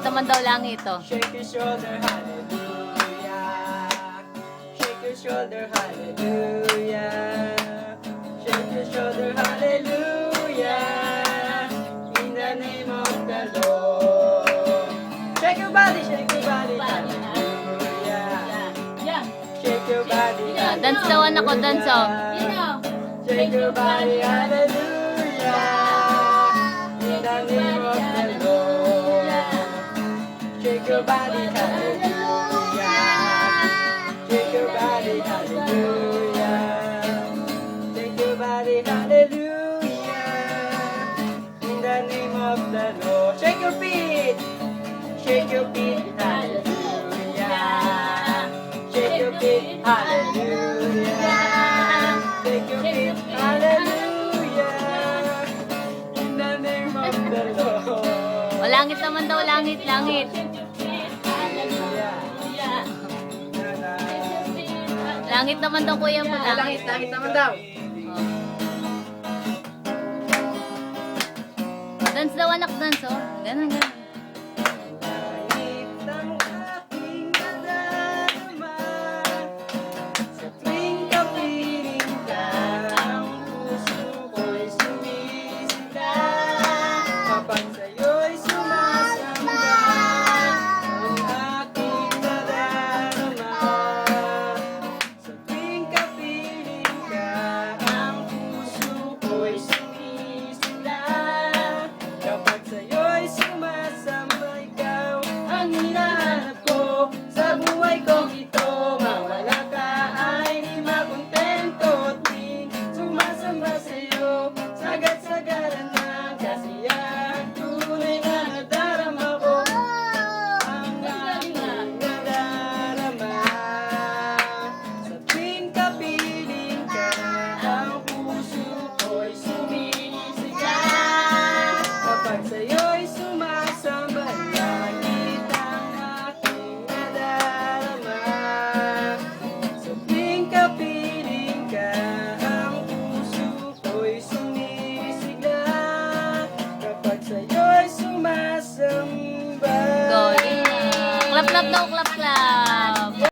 Langit naman daw, langit, oh. Shake your shoulder, hallelujah. Shake your shoulder, hallelujah. Shake your shoulder, hallelujah. In the name of the Lord. Shake your body, hallelujah. Shake your body, Yeah, dance daw anak ko, dance, oh. Shake your body, hallelujah. In the name of the Lord. Shake your body, hallelujah. Shake your body, hallelujah. Shake your body, hallelujah. In the name of the Lord. Shake your feet. Shake your feet, hallelujah. Shake your feet, hallelujah. Shake your feet, hallelujah. In the name of the Lord. O, langit naman daw, langit, langit. Langit naman daw, kuya mo, langit. Langit naman daw. Dance daw, anak, dance, oh. Ganun, ganun.